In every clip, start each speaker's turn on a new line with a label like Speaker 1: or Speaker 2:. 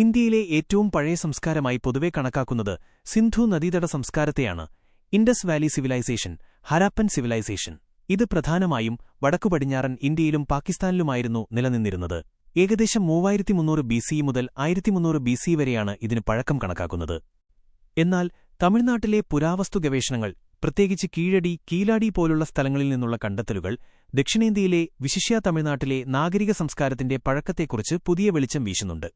Speaker 1: ഇന്ത്യയിലെ ഏറ്റവും പഴയ സംസ്കാരമായി പൊതുവെ കണക്കാക്കുന്നത് സിന്ധു നദീതട സംസ്കാരത്തെയാണ്. Indus valley civilisation, Harappan civilisation. ഇത് പ്രധാനമായും വടക്കുപടിഞ്ഞാറൻ ഇന്ത്യയിലും പാകിസ്ഥാനിലുമായിരുന്നു നിലനിന്നിരുന്നത്. ഏകദേശം 3300 BCE മുതൽ 1300 BCE വരെയാണ് ഇതിന് പഴക്കം കണക്കാക്കുന്നത്. എന്നാൽ തമിഴ്നാട്ടിലെ പുരാവസ്തു ഗവേഷണങ്ങൾ, പ്രത്യേകിച്ച് കീഴടി, കീലാടി പോലുള്ള സ്ഥലങ്ങളിൽ നിന്നുള്ള കണ്ടെത്തലുകൾ, ദക്ഷിണേന്ത്യയിലെ വിശിഷ്യാ തമിഴ്നാട്ടിലെ നാഗരിക സംസ്കാരത്തിന്റെ പഴക്കത്തെക്കുറിച്ച് പുതിയ വെളിച്ചം വീശുന്നുണ്ട്.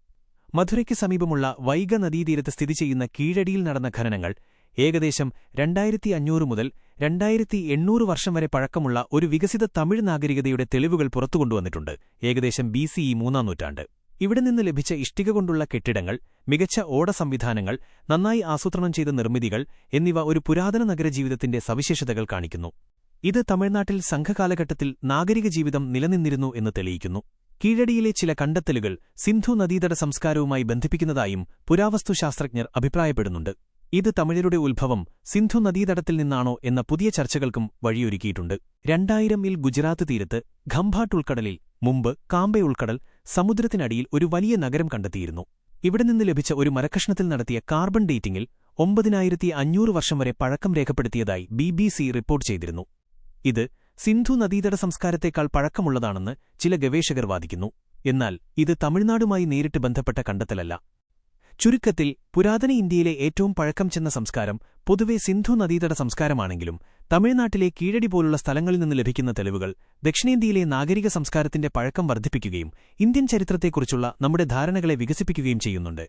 Speaker 1: മധുരയ്ക്ക് സമീപമുള്ള വൈഗ നദീതീരത്ത് സ്ഥിതി ചെയ്യുന്ന കീഴടിയിൽ നടന്ന ഖനനങ്ങൾ ഏകദേശം 2500 മുതൽ 2800 വർഷം വരെ പഴക്കമുള്ള ഒരു വികസിത തമിഴ് നാഗരികതയുടെ തെളിവുകൾ പുറത്തുകൊണ്ടുവന്നിട്ടുണ്ട്. ഏകദേശം BCE 3-ാം നൂറ്റാണ്ട്. ഇവിടെ നിന്ന് ലഭിച്ച ഇഷ്ടിക കൊണ്ടുള്ള കെട്ടിടങ്ങൾ, മികച്ച ഓട സംവിധാനങ്ങൾ, നന്നായി ആസൂത്രണം ചെയ്ത നിർമ്മിതികൾ എന്നിവ ഒരു പുരാതന നഗരജീവിതത്തിന്റെ സവിശേഷതകൾ കാണിക്കുന്നു. ഇത് തമിഴ്നാട്ടിൽ സംഘകാലഘട്ടത്തിൽ നാഗരിക ജീവിതം നിലനിന്നിരുന്നു എന്ന് തെളിയിക്കുന്നു. കീഴടിയിലെ ചില കണ്ടെത്തലുകൾ സിന്ധു നദീതട സംസ്കാരവുമായി ബന്ധിപ്പിക്കുന്നതായും പുരാവസ്തുശാസ്ത്രജ്ഞർ അഭിപ്രായപ്പെടുന്നുണ്ട്. ഇത് തമിഴരുടെ ഉത്ഭവം സിന്ധു നദീതടത്തിൽ നിന്നാണോ എന്ന പുതിയ ചർച്ചകൾക്കും വഴിയൊരുക്കിയിട്ടുണ്ട്. 2000-ൽ ഗുജറാത്ത് തീരത്ത് ഖംഭാട്ട് ഉൾക്കടലിൽ, മുമ്പ് കാംബെ ഉൾക്കടൽ, സമുദ്രത്തിനടിയിൽ ഒരു വലിയ നഗരം കണ്ടെത്തിയിരുന്നു. ഇവിടെ നിന്ന് ലഭിച്ച ഒരു മരക്കഷ്ണത്തിൽ നടത്തിയ കാർബൺ ഡേറ്റിംഗിൽ 9500 വർഷം വരെ പഴക്കം രേഖപ്പെടുത്തിയതായി BBC റിപ്പോർട്ട് ചെയ്തിരുന്നു. ഇത് സിന്ധു നദീതട സംസ്കാരത്തേക്കാൾ പഴക്കമുള്ളതാണെന്ന് ചില ഗവേഷകർ വാദിക്കുന്നു. എന്നാൽ ഇത് തമിഴ്നാടുമായി നേരിട്ട് ബന്ധപ്പെട്ട കണ്ടെത്തലല്ല. ചുരുക്കത്തിൽ, പുരാതന ഇന്ത്യയിലെ ഏറ്റവും പഴക്കം ചെന്ന സംസ്കാരം പൊതുവെ സിന്ധു നദീതട സംസ്കാരമാണെങ്കിലും തമിഴ്നാട്ടിലെ കീഴടി പോലുള്ള സ്ഥലങ്ങളിൽ നിന്ന് ലഭിക്കുന്ന തെളിവുകൾ ദക്ഷിണേന്ത്യയിലെ നാഗരിക സംസ്കാരത്തിന്റെ പഴക്കം വർദ്ധിപ്പിക്കുകയും ഇന്ത്യൻ ചരിത്രത്തെക്കുറിച്ചുള്ള നമ്മുടെ ധാരണകളെ വികസിപ്പിക്കുകയും ചെയ്യുന്നുണ്ട്.